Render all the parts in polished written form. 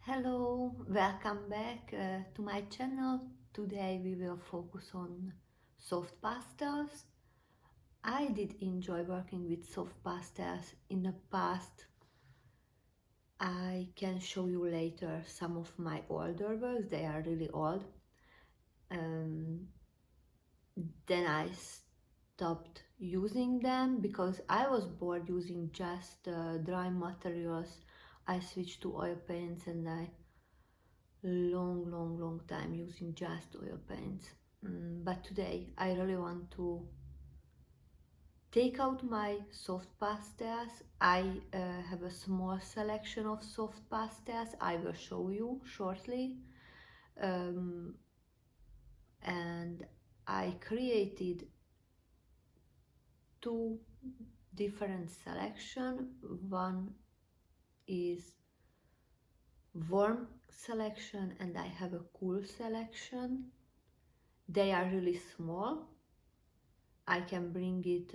Hello, welcome back to my channel. Today we will focus on soft pastels. I did enjoy working with soft pastels in the past. I can show you later some of my older works, they are really old. Um, then I stopped using them because I was bored using just dry materials. I switched to oil paints and I long time using just oil paints. But today I really want to take out my soft pastels. I have a small selection of soft pastels I will show you shortly. And I created two different selection. One is warm selection and I have a cool selection. They are really small. I can bring it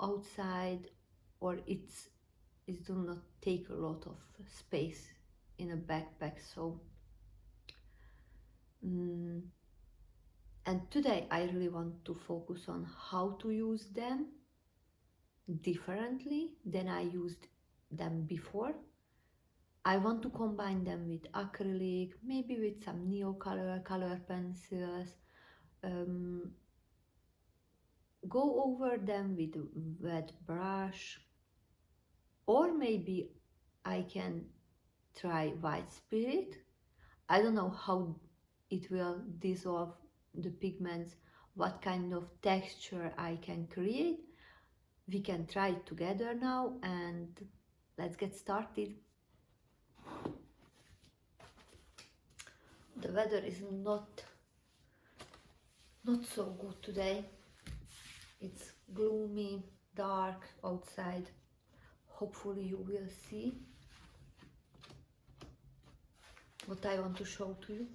outside, or it do not take a lot of space in a backpack. So and today I really want to focus on how to use them differently than I used them before. I want to combine them with acrylic, maybe with some Neocolor color pencils, go over them with a wet brush, or maybe I can try white spirit. I don't know how it will dissolve the pigments, what kind of texture I can create. We can try it together now and let's get started. The weather is not so good today. It's gloomy, dark outside. Hopefully you will see what I want to show to you.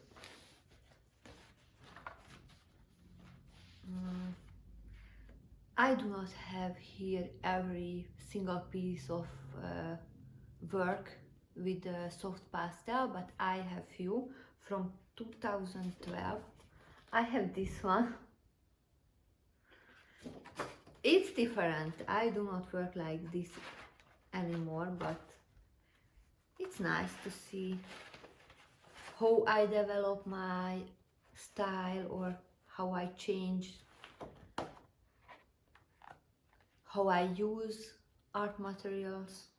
I do not have here every single piece of work with the soft pastel, but I have few from 2012. I have this one. It's different. I do not work like this anymore, but it's nice to see how I develop my style or how I change, how I use art materials.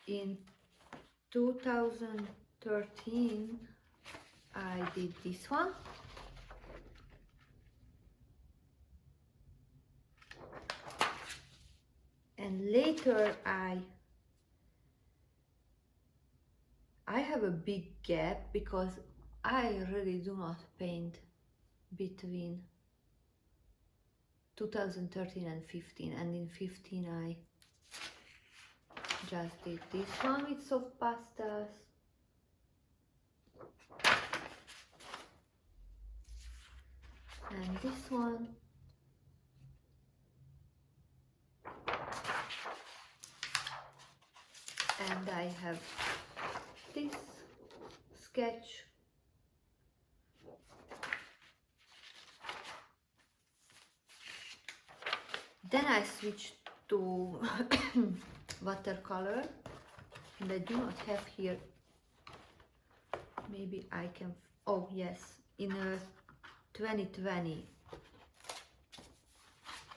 In 2013 I did this one. And later I have a big gap because I really do not paint between 2013 and 15, and in 15 I just did this one with soft pastels. And this one. And I have this sketch. Then I switched to watercolor, and I do not have here, maybe I can, oh yes, in 2020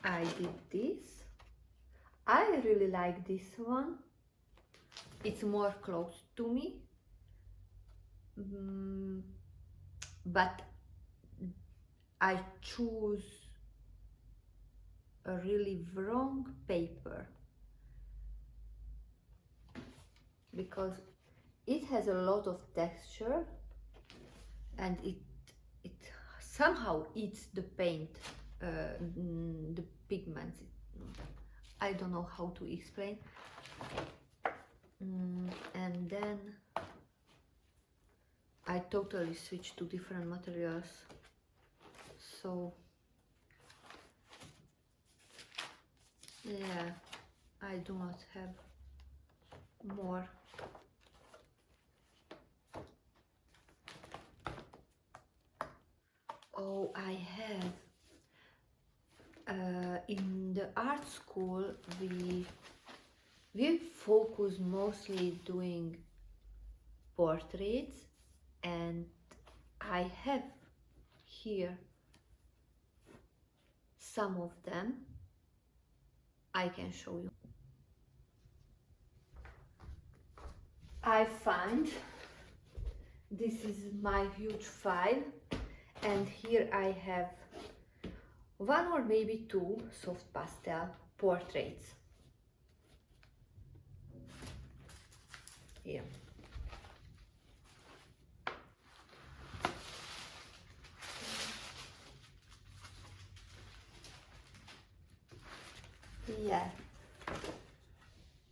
I did this. I really like this one. It's more close to me, but I choose a really wrong paper because it has a lot of texture and it somehow eats the paint, the pigments. I don't know how to explain. And then I totally switched to different materials. So yeah, I do not have more I have in the art school we focus mostly doing portraits, and I have here some of them. I can show you. I find this is my huge file, and here I have one or maybe two soft pastel portraits. Here. Yeah.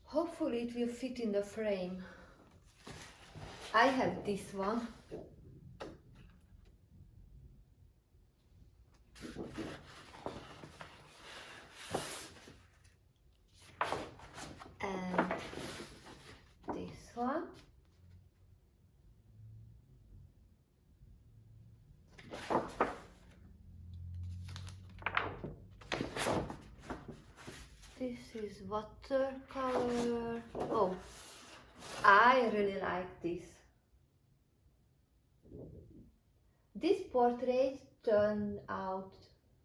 Hopefully it will fit in the frame. I have this one. And this one. This is watercolor. Oh, I really like this. This portrait turned out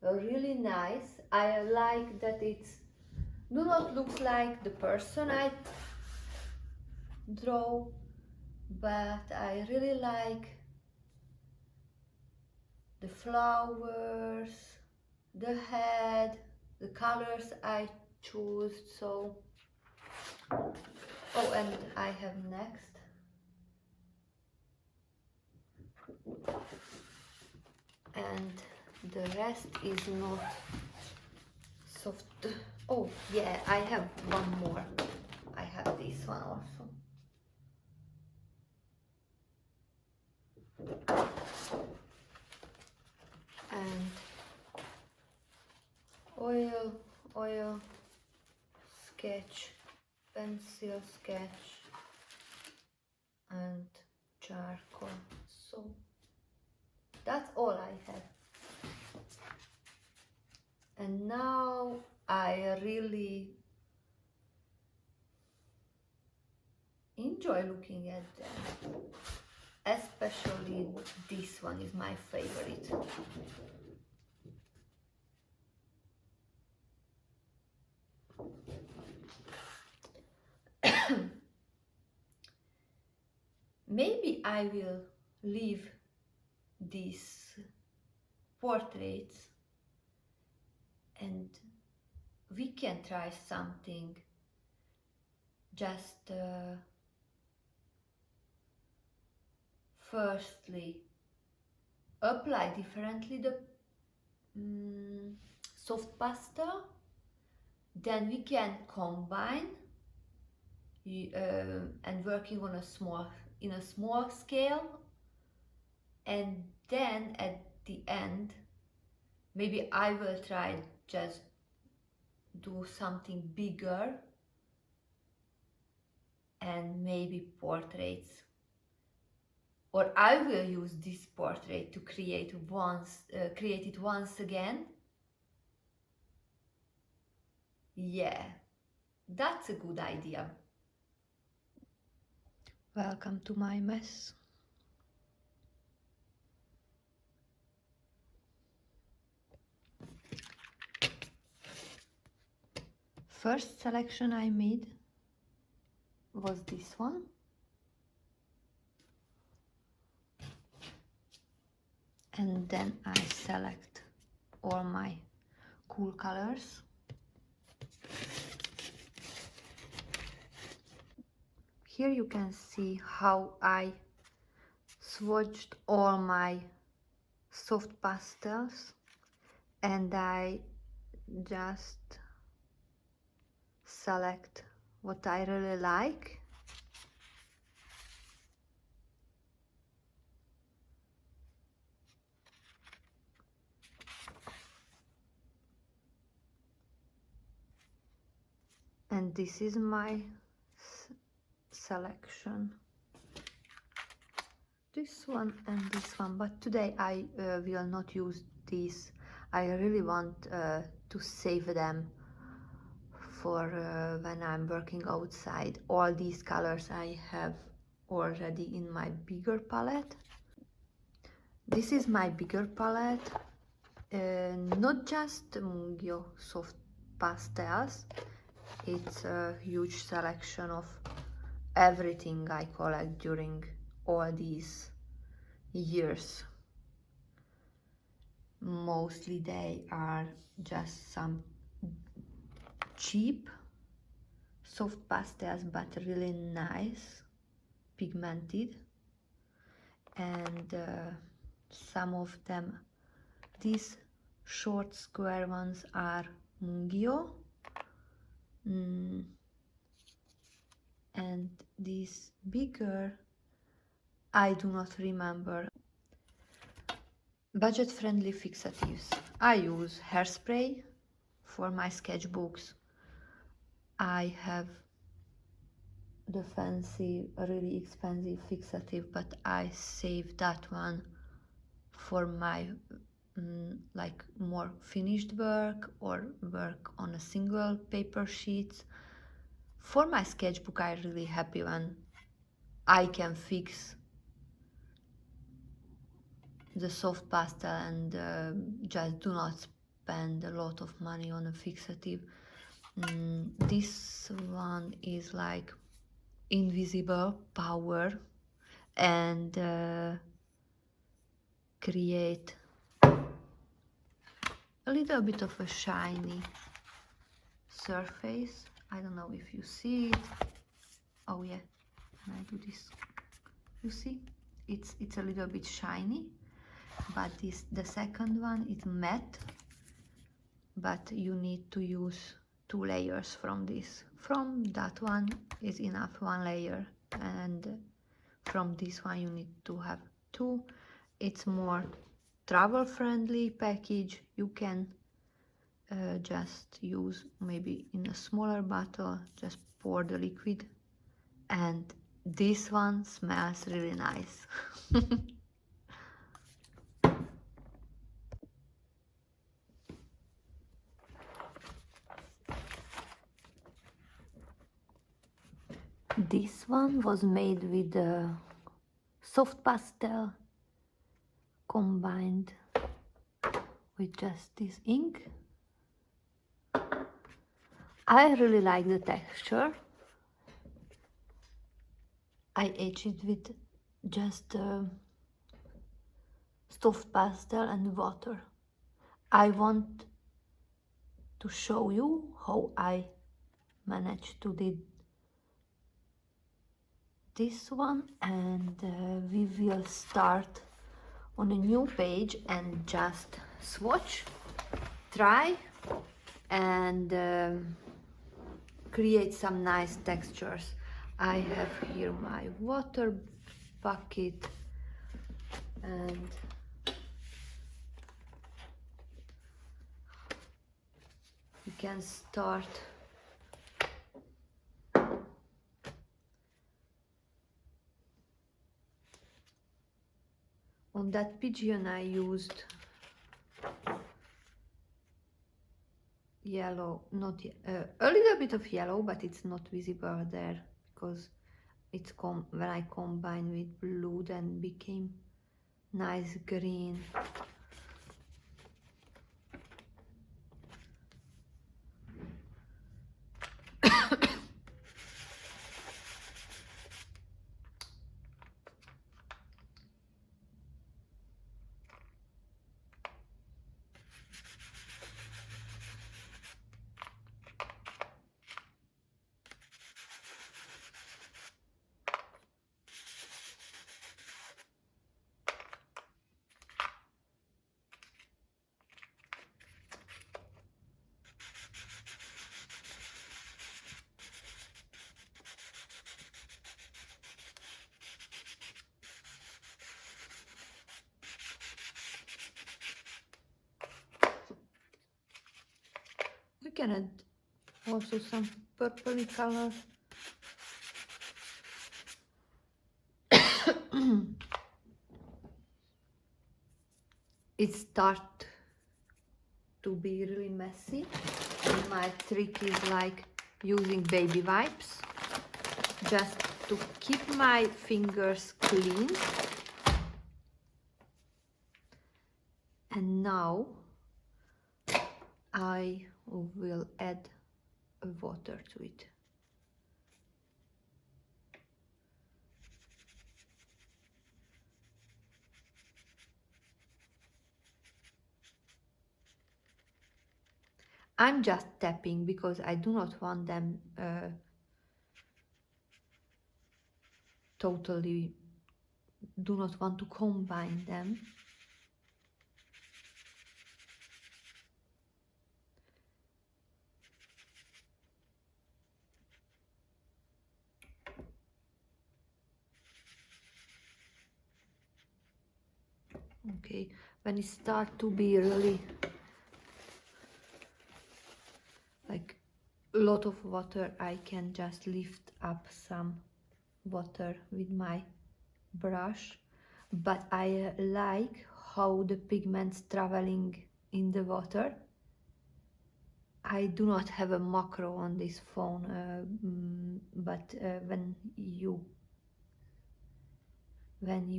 really nice. I like that it's do not look like the person I draw, but I really like the flowers, the head, the colors I choose. So, oh, and I have next. And the rest is not soft. Oh yeah, I have one more. I have this one also. And oil sketch, pencil sketch, and charcoal. So that's all I have. And now I really enjoy looking at them. Especially this one is my favorite. Maybe I will leave these portraits and we can try something. Just firstly apply differently the soft pastel, then we can combine and working on in a small scale, and then at the end maybe I will try just do something bigger and maybe portraits, or I will use this portrait to create it once again. Yeah, that's a good idea. Welcome to my mess. First selection I made was this one. And then I select all my cool colors. Here you can see how I swatched all my soft pastels, and I just select what I really like. And this is my selection. This one and this one, but today I will not use these. I really want to save them for when I'm working outside. All these colors I have already in my bigger palette. This is my bigger palette, not just Mungyo soft pastels, it's a huge selection of everything I collect during all these years. Mostly they are just some cheap soft pastels, but really nice, pigmented, and some of them, these short square ones, are Mungyo, and these bigger, I do not remember. Budget friendly fixatives. I use hairspray for my sketchbooks. I have the fancy, really expensive fixative, but I save that one for my like more finished work or work on a single paper sheets. For my sketchbook, I'm really happy when I can fix the soft pastel and just do not spend a lot of money on a fixative. This one is like invisible power and create a little bit of a shiny surface. I don't know if you see it. Oh yeah, when I do this, you see it's a little bit shiny, but the second one is matte, but you need to use 2 layers from this. From that one is enough, 1 layer, and from this one you need to have 2. It's more travel friendly package. You can just use maybe in a smaller bottle, just pour the liquid, and this one smells really nice. This one was made with soft pastel combined with just this ink. I really like the texture. I etched it with just soft pastel and water. I want to show you how I managed to do this one, and we will start on a new page and just swatch, try, and create some nice textures. I have here my water bucket, and we can start on that pigeon. I used yellow, not a little bit of yellow, but it's not visible there because it's when I combine with blue, then became nice green. We can add also some purpley color. It starts to be really messy, and my trick is like using baby wipes just to keep my fingers clean. And now I will add water to it. I'm just tapping because I do not want them totally, do not want to combine them. Okay, when it starts to be really like a lot of water, I can just lift up some water with my brush, but I like how the pigments traveling in the water. I do not have a macro on this phone, but when you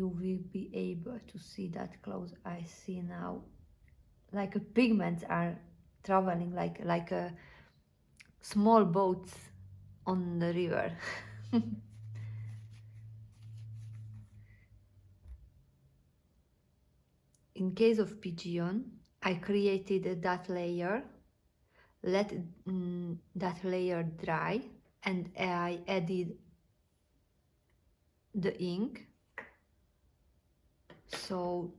will be able to see that close, I see now like pigments are traveling like a small boats on the river. In case of pigeon, I created that layer, let that layer dry, and I added the ink. So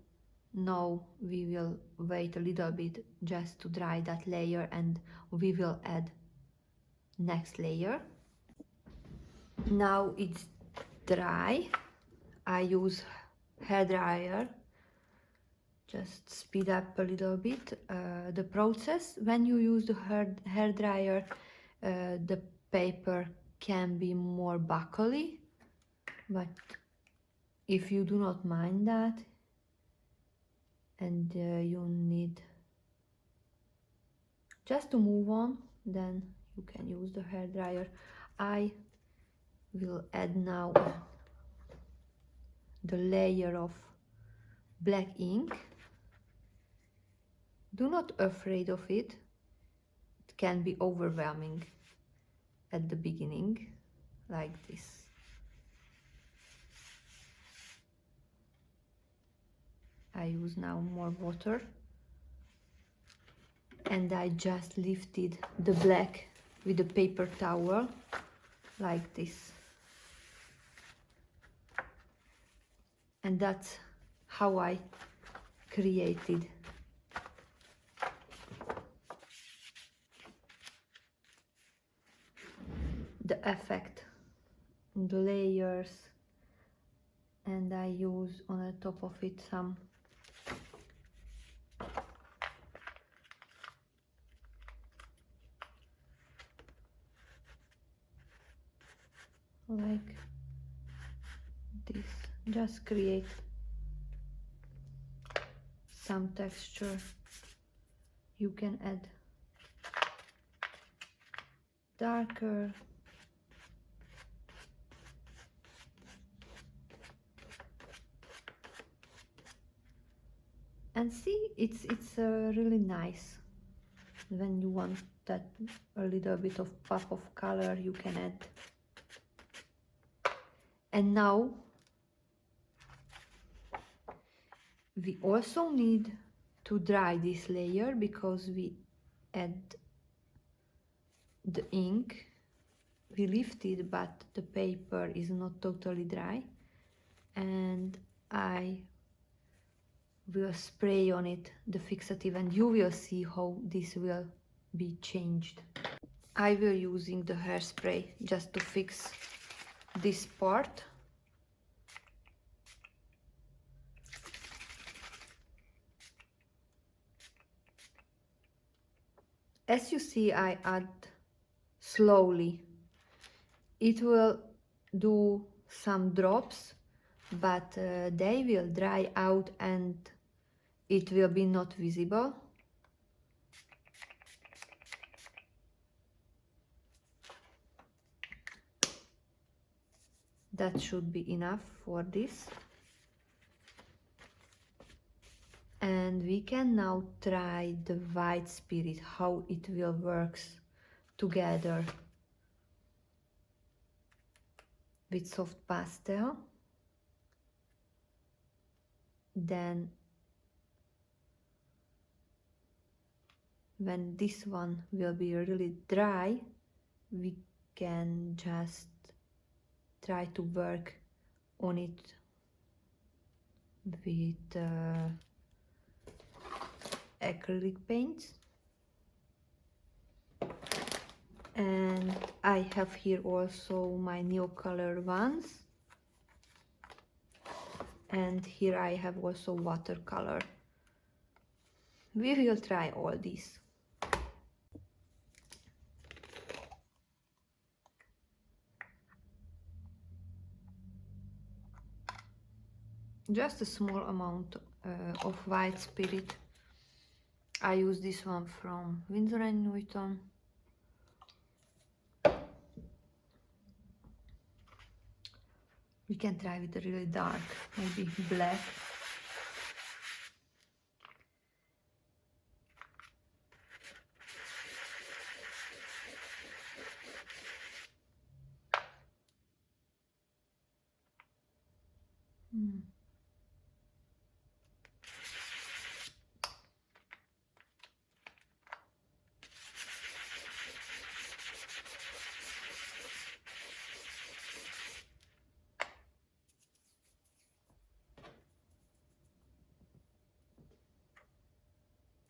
now we will wait a little bit just to dry that layer, and we will add next layer. Now it's dry. I use hair dryer, just speed up a little bit the process. When you use the hair dryer, the paper can be more buckly, but if you do not mind that and you need just to move on, then you can use the hair dryer. I will add now the layer of black ink. Do not afraid of it. It can be overwhelming at the beginning, like this. I use now more water, and I just lifted the black with a paper towel like this. And that's how I created the effect, the layers, and I use on the top of it some like this, just create some texture. You can add darker, and see, it's really nice. When you want that a little bit of pop of color, you can add. And now we also need to dry this layer because we add the ink. We lifted, but the paper is not totally dry, and I will spray on it the fixative, and you will see how this will be changed. I will using the hairspray just to fix this part. As you see, I add slowly. It will do some drops, but they will dry out and it will be not visible. That should be enough for this. And we can now try the white spirit, how it will works together with soft pastel. Then when this one will be really dry, we can just try to work on it with acrylic paints. And I have here also my Neocolor ones, and here I have also watercolor. We will try all these. Just a small amount of white spirit. I use this one from Winsor & Newton. We can try with a really dark, maybe black.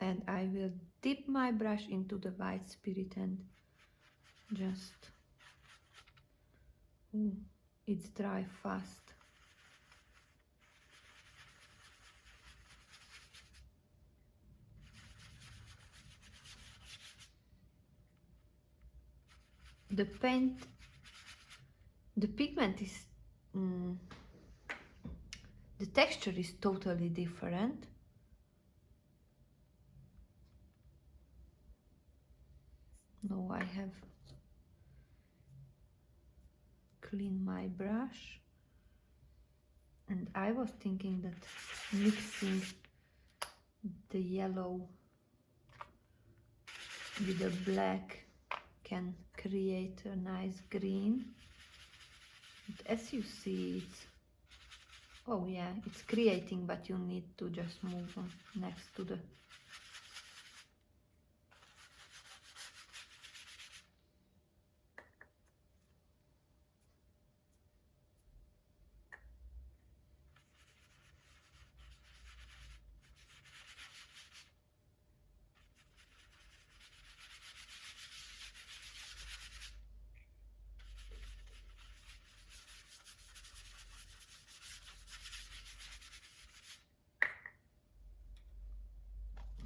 And I will dip my brush into the white spirit and just, it's dry fast. The paint, the pigment is, the texture is totally different. Now I have cleaned my brush, and I was thinking that mixing the yellow with the black can create a nice green. But as you see, it's, oh yeah, it's creating, but you need to just move on next to the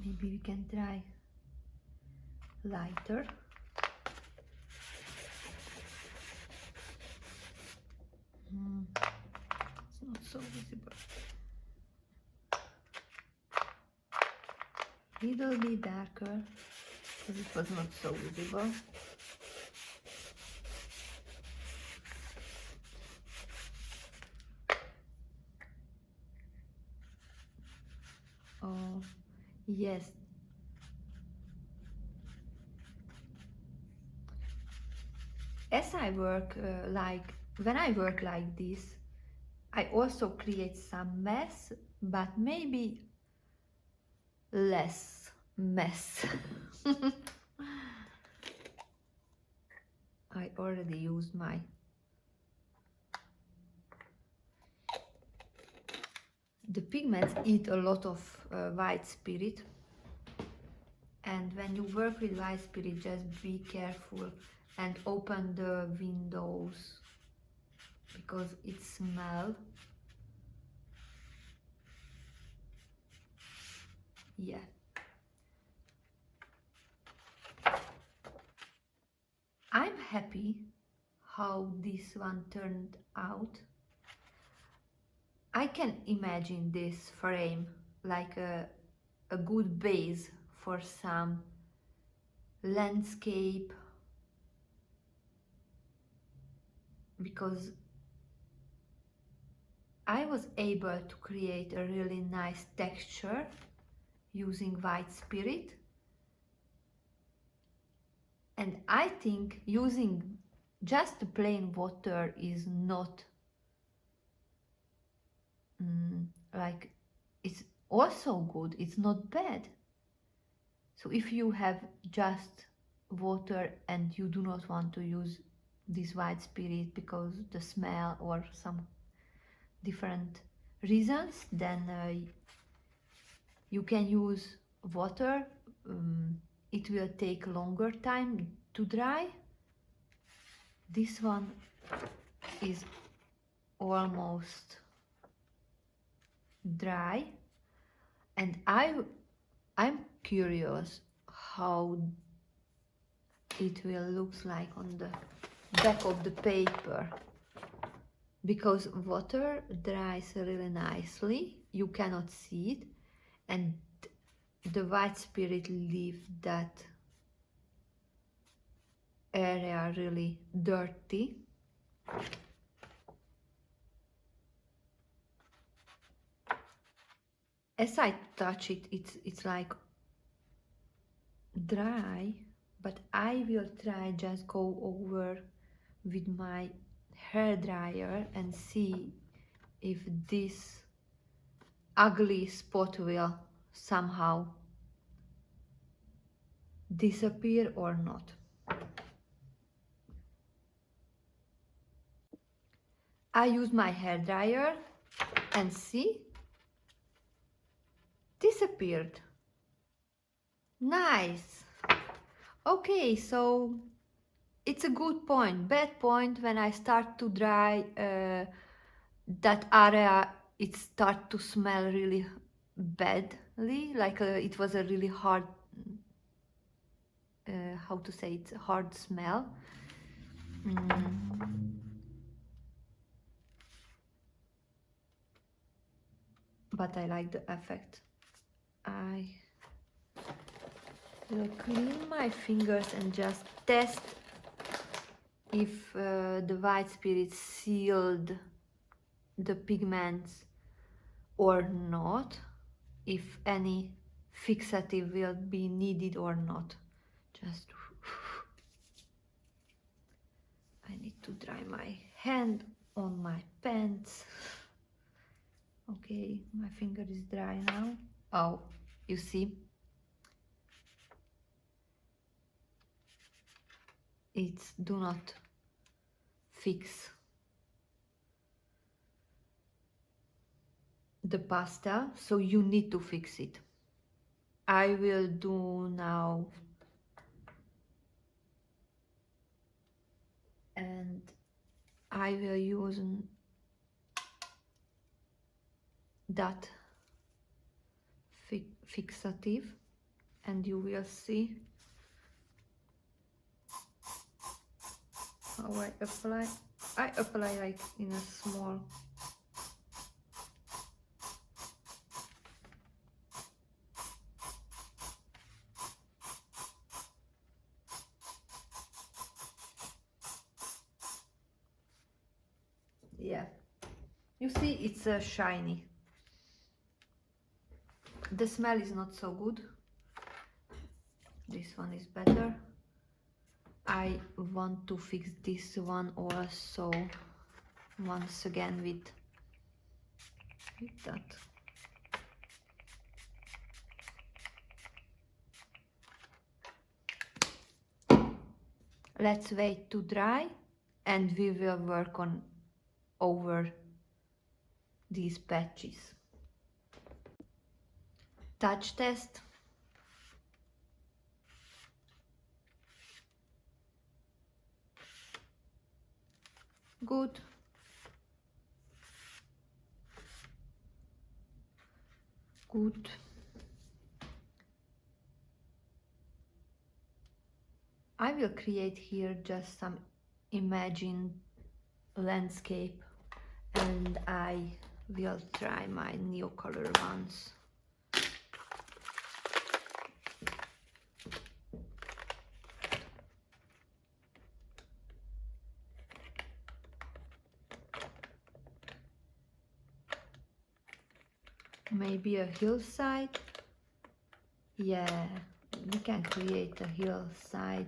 maybe we can try lighter. It's not so visible. Little bit darker, because it was not so visible. Oh, yes. As I work when I work like this, I also create some mess, but maybe less mess. I already used my the pigments eat a lot of white spirit, and when you work with white spirit, just be careful and open the windows because it smells. Yeah. I'm happy how this one turned out. I can imagine this frame like a good base for some landscape, because I was able to create a really nice texture using white spirit, and I think using just plain water is not like, it's also good, it's not bad. So if you have just water and you do not want to use this white spirit because the smell or some different reasons, then you can use water. It will take longer time to dry. This one is almost dry, and I'm curious how it will look like on the back of the paper, because water dries really nicely, you cannot see it, and the white spirit leaves that area really dirty. As I touch it, it's like dry, but I will try just go over with my hair dryer and see if this ugly spot will somehow disappear or not. I use my hair dryer and see, disappeared. Nice. Okay, so it's a good point. Bad point, when I start to dry that area, it start to smell really badly, like it was a really hard, how to say, it's a hard smell. But I like the effect. I will clean my fingers and just test if the white spirit sealed the pigments or not, if any fixative will be needed or not. Just I need to dry my hand on my pants. Okay, my finger is dry now. Oh, you see, it's do not fix the pastel, so you need to fix it. I will do now, and I will use that fixative, and you will see how I apply. I apply like in a small, yeah, you see, it's shiny. The smell is not so good. This one is better. I want to fix this one also once again with that. Let's wait to dry and we will work on over these patches. Touch test. Good. Good. I will create here just some imagined landscape, and I will try my Neocolor ones. maybe a hillside. Yeah, we can create a hillside.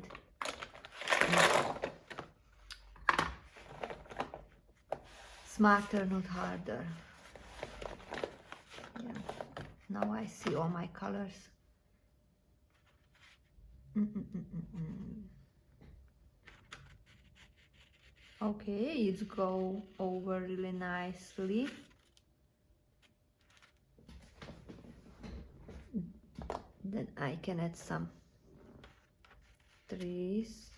Smarter, not harder. Yeah. Now I see all my colors. Okay, it's go over really nicely. Then I can add some trees.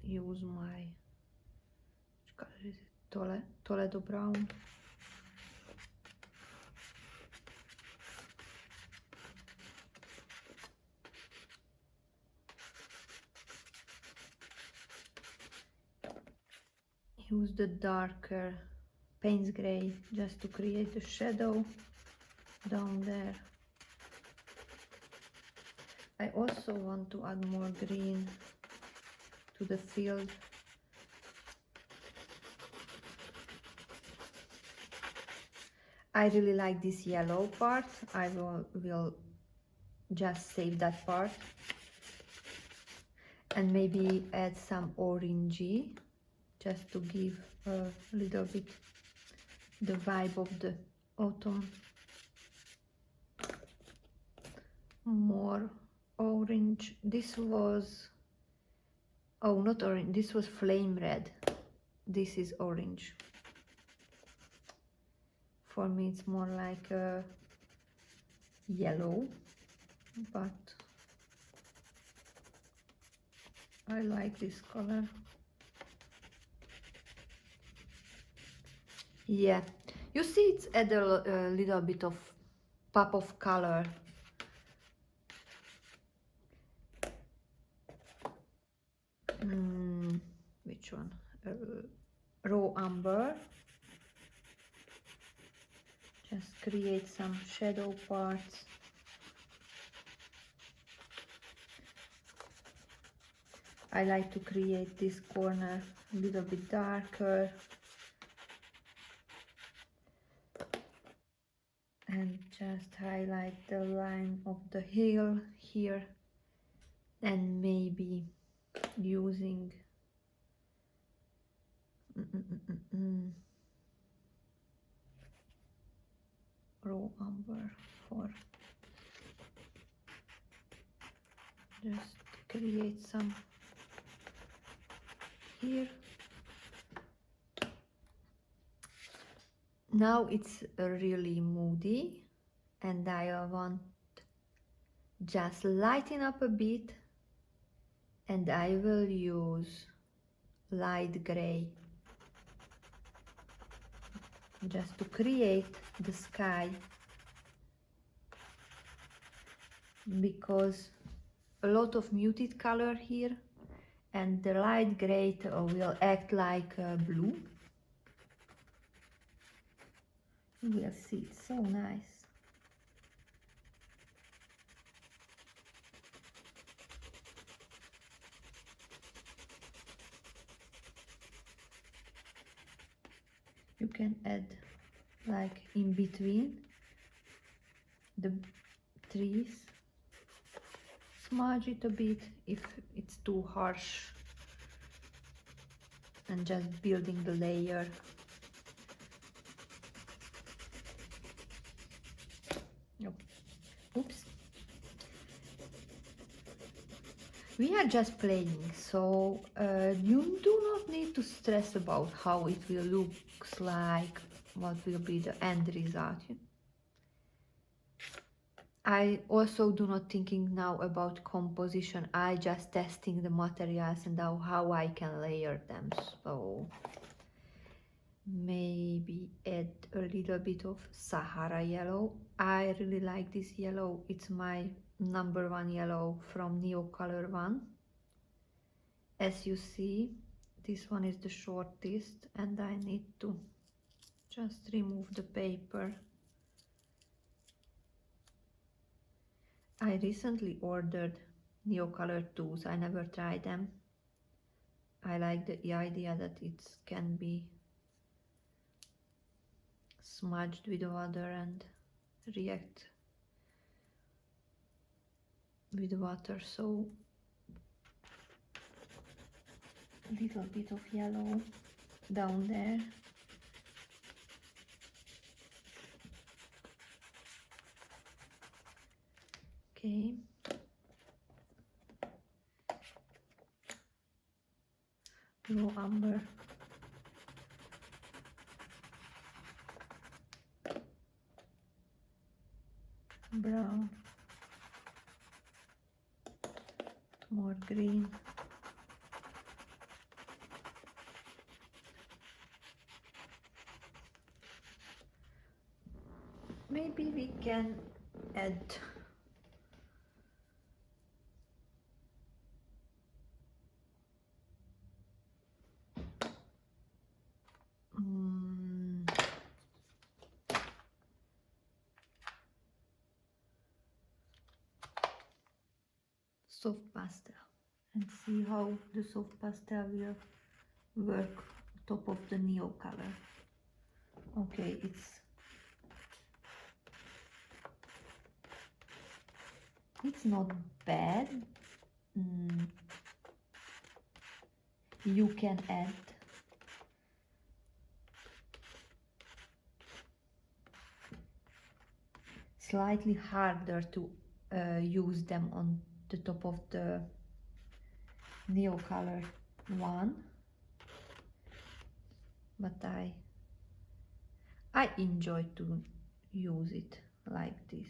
Use my, which color is it? Toledo brown. Use the darker Payne's gray just to create a shadow down there. I also want to add more green to the field. I really like this yellow part. I will just save that part and maybe add some orangey just to give a little bit the vibe of the autumn. More orange. This was, oh, not orange, this was flame red. This is orange. For me it's more like a yellow, but I like this color. Yeah, you see it's add a little bit of pop of color. Which one? Raw umber. Just create some shadow parts. I like to create this corner a little bit darker. And just highlight the line of the hill here. And maybe using raw umber for just create some here. Now it's really moody and I want just lighten up a bit, and I will use light gray just to create the sky, because a lot of muted color here and the light gray will act like blue. You will see, it's so nice. You can add like in between the trees, smudge it a bit if it's too harsh, and just building the layer. Oops. We are just playing, so you do not need to stress about how it will look like, what will be the end result. I also do not thinking now about composition. I just testing the materials and how I can layer them. So maybe add a little bit of Sahara yellow. I really like this yellow. It's my number one yellow from Neocolor one. As you see, this one is the shortest and I need to just remove the paper. I recently ordered Neocolor tools. I never tried them. I like the idea that it can be smudged with water and react with water, so a little bit of yellow down there. Okay. Raw umber. Brown. More green. Maybe we can add soft pastel and see how the soft pastel will work top of the Neocolor. Okay, it's not bad. You can add slightly harder to use them on the top of the Neocolor one, but I enjoy to use it like this.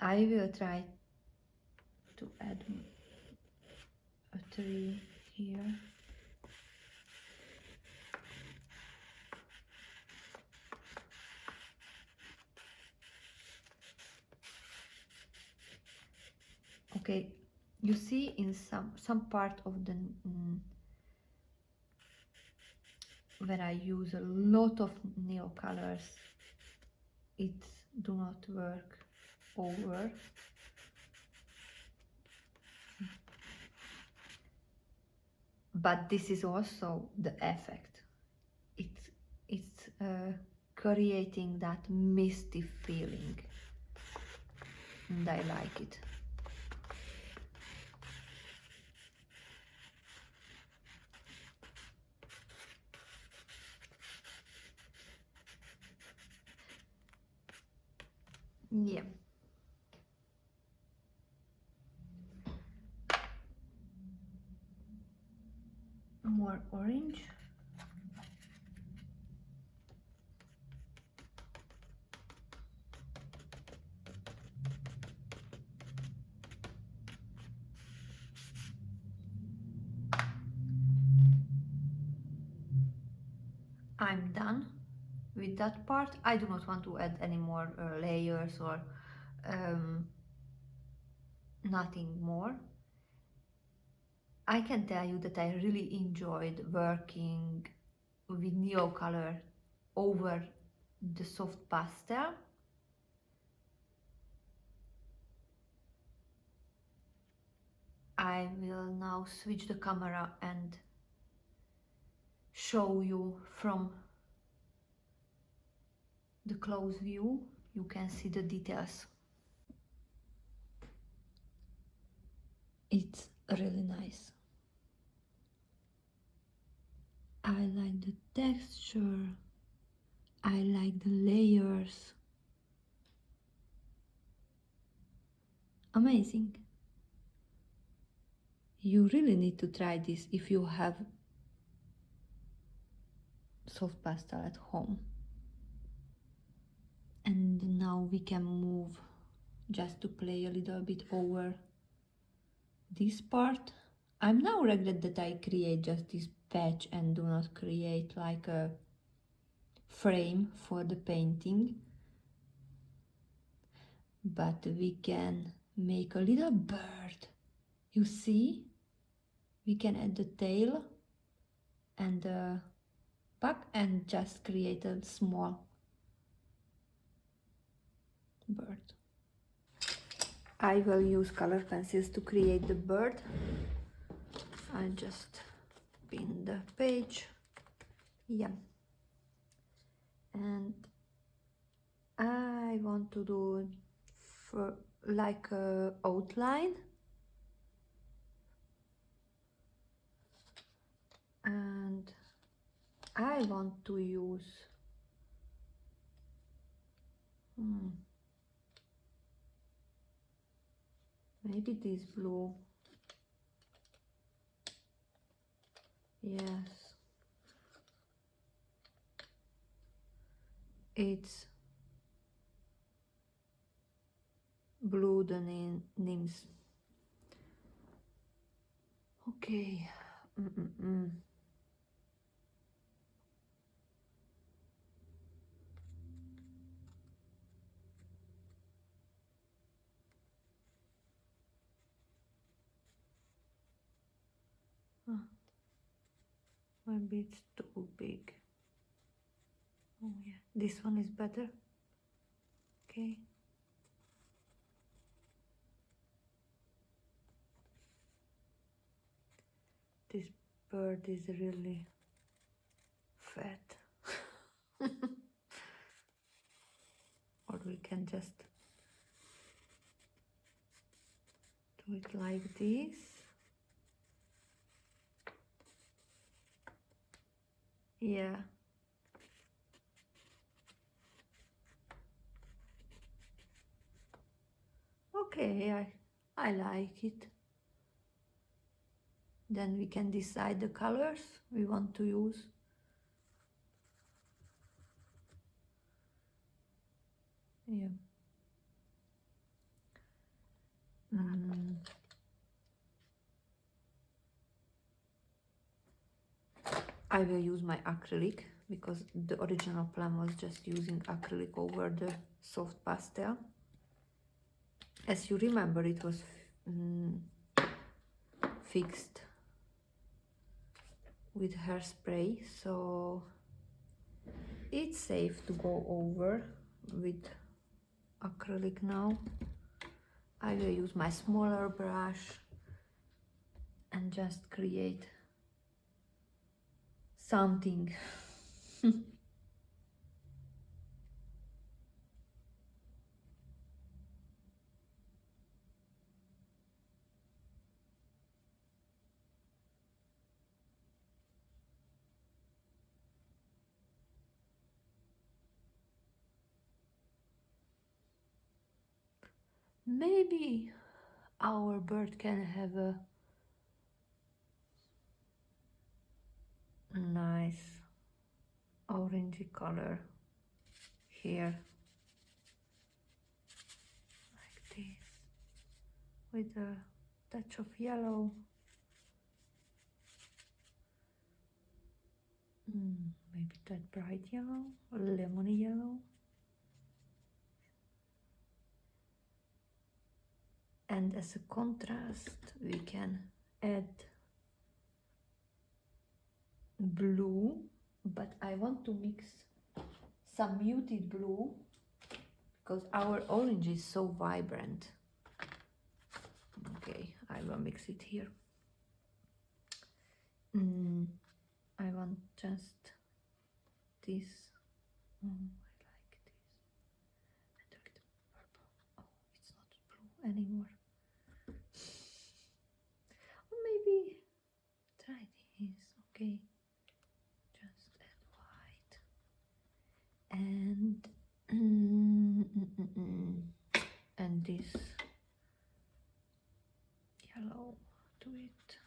I will try to add a tree here. Okay, you see in some part of the when I use a lot of Neocolors, it do not work over. But this is also the effect. It's creating that misty feeling, and I like it. Yeah. More orange. I'm done with that part. I do not want to add any more layers or nothing more. I can tell you that I really enjoyed working with Neocolor over the soft pastel. I will now switch the camera and show you from the close view. You can see the details. It's really nice. I like the texture. I like the layers. Amazing. You really need to try this if you have soft pastel at home. And now we can move just to play a little bit over this part. I'm now regret that I create just this patch and do not create like a frame for the painting, but we can make a little bird. You see, we can add the tail and the back and just create a small bird. I will use color pencils to create the bird. I just pin the page. Yeah. And I want to do for like a outline, and I want to use maybe this blue. Yes, it's blue the names. Okay. Maybe it's too big. Oh yeah, this one is better. Okay. This bird is really fat. Or we can just do it like this. Yeah. Okay, I like it. Then we can decide the colors we want to use. Yeah. I will use my acrylic because the original plan was just using acrylic over the soft pastel. As you remember, it was fixed with hairspray, so it's safe to go over with acrylic now. I will use my smaller brush and just create something. Maybe our bird can have a nice orangey color here, like this, with a touch of yellow. Maybe that bright yellow, or lemony yellow. And as a contrast, we can add blue, but I want to mix some muted blue because our orange is so vibrant. Okay, I will mix it here. I want just this. I like this. And a little purple. Oh, it's not blue anymore. Or maybe try this. Okay, just add white and and this yellow to it.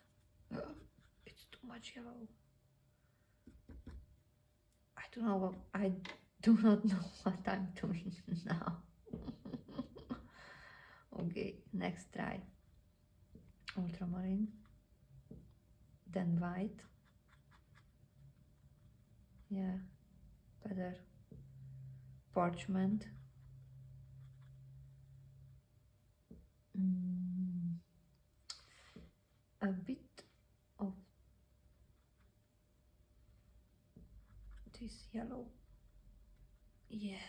It's too much yellow. I do not know what I'm doing now. Okay, next try. Ultramarine, then white. Yeah, but another parchment. A bit of this yellow. Yes.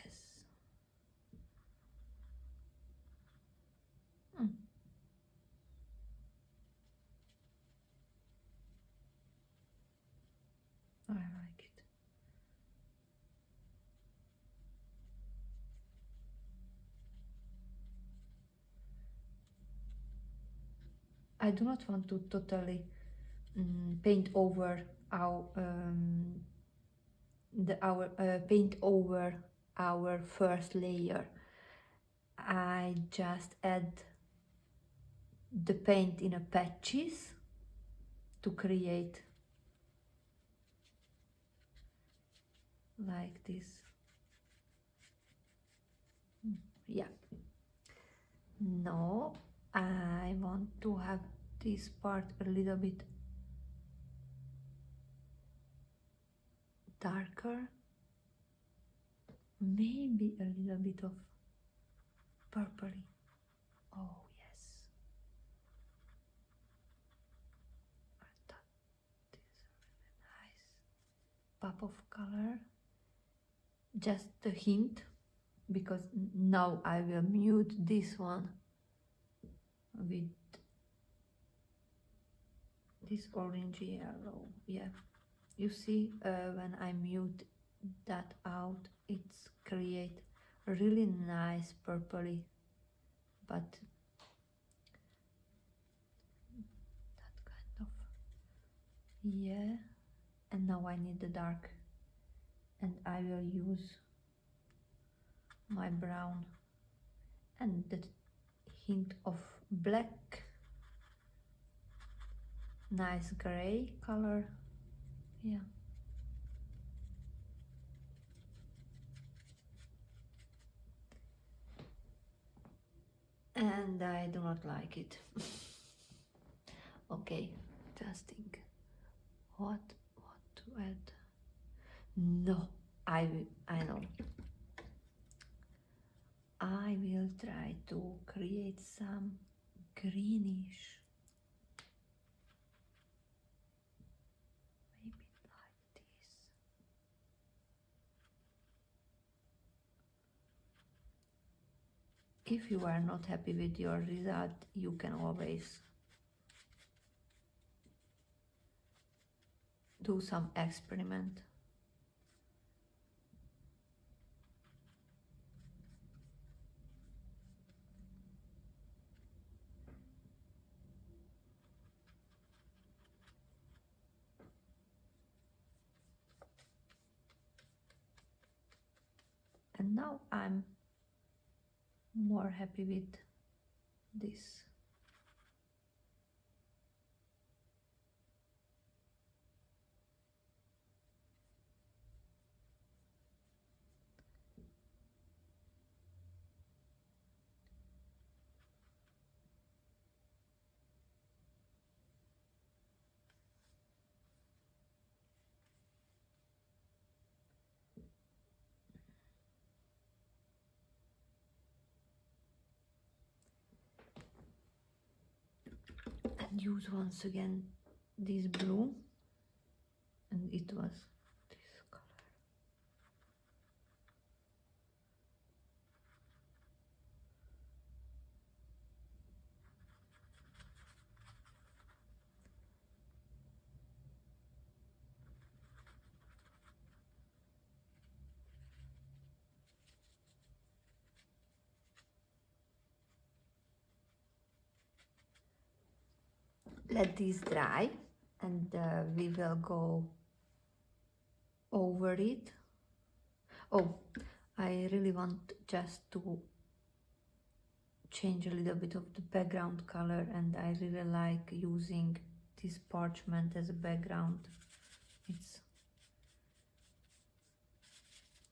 I like it. I do not want to totally paint over paint over our first layer. I just add the paint in a patches to create like this. Yeah. No, I want to have this part a little bit darker, maybe a little bit of purpley. Oh yes, I thought this is really nice pop of color, just a hint, because now I will mute this one with this orange yellow. Yeah, you see, when I mute that out, it's create a really nice purpley, but that kind of, yeah. And now I need the dark, and I will use my brown and the hint of black, nice gray color. Yeah. And I do not like it. Okay, just think what to add. No, I know. I will try to create some greenish, maybe like this. If you are not happy with your result, you can always do some experiment. And now I'm more happy with this. And use once again this blue, and it was this color. Let this dry, and we will go over it. Oh, I really want just to change a little bit of the background color, and I really like using this parchment as a background. It's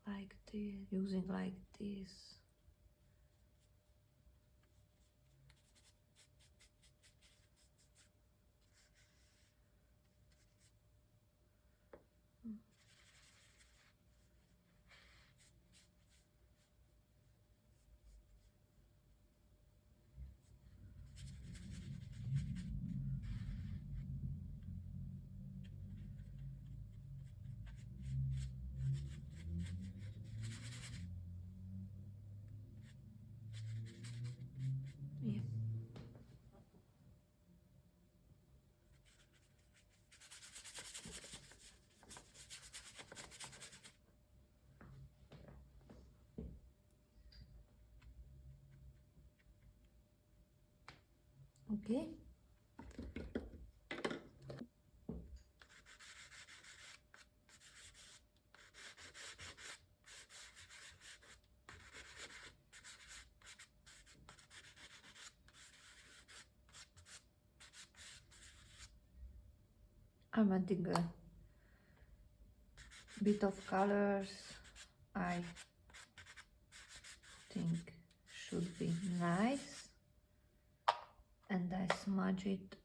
like using like this. Okay. I'm adding a bit of colors. I think should be nice, and I smudge it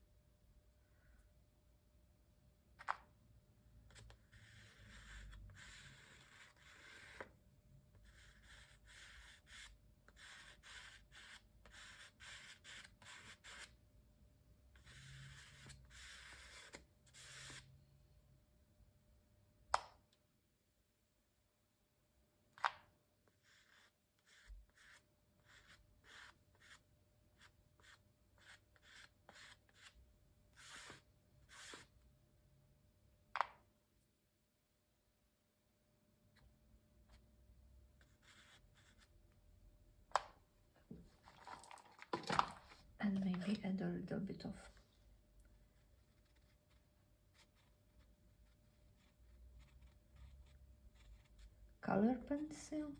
and maybe add a little bit of color pencil.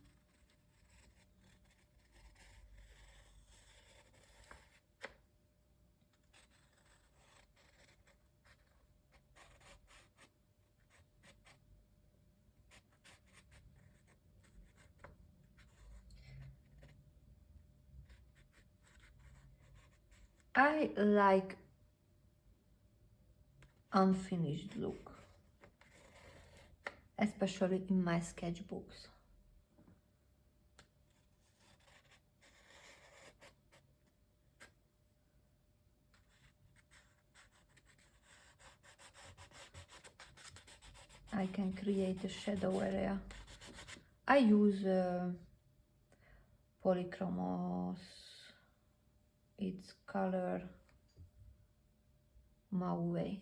I like unfinished look, especially in my sketchbooks. I can create a shadow area. I use Polychromos, its color Mauve.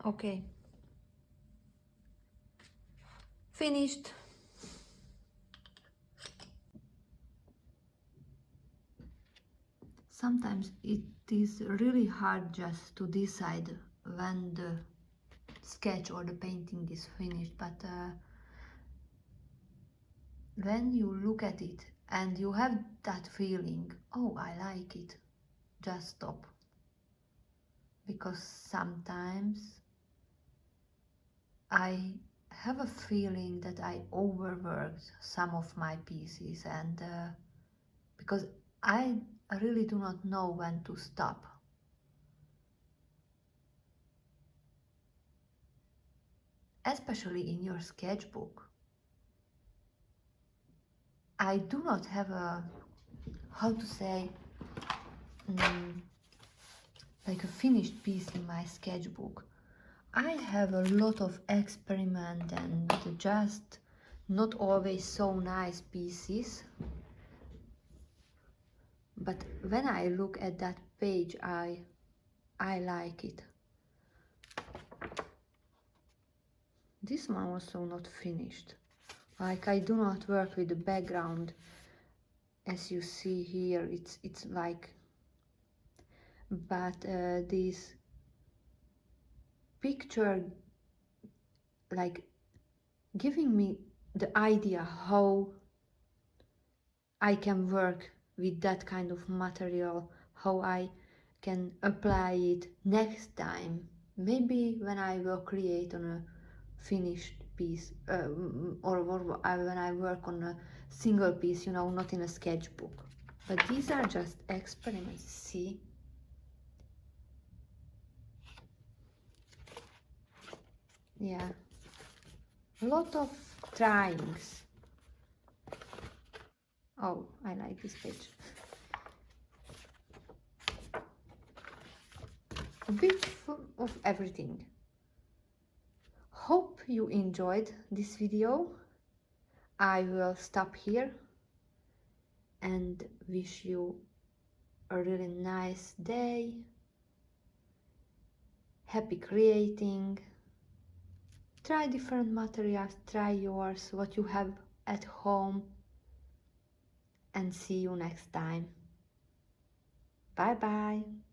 Okay, finished. Sometimes it is really hard just to decide when the sketch or the painting is finished, but when you look at it and you have that feeling, oh, I like it, just stop. Because sometimes I have a feeling that I overworked some of my pieces, and because I really do not know when to stop. Especially in your sketchbook. I do not have a, how to say, like a finished piece in my sketchbook. I have a lot of experiment and just not always so nice pieces. But when I look at that page, I like it. This one also not finished. Like, I do not work with the background. As you see here, it's like, but this picture like giving me the idea how I can work with that kind of material, how I can apply it next time, maybe when I will create on a finished piece, or when I work on a single piece, you know, not in a sketchbook. But these are just experiments, see? Yeah, a lot of tryings. Oh, I like this page. A bit of everything. Hope you enjoyed this video. I will stop here and wish you a really nice day. Happy creating. Try different materials, try yours, what you have at home, and see you next time. Bye bye.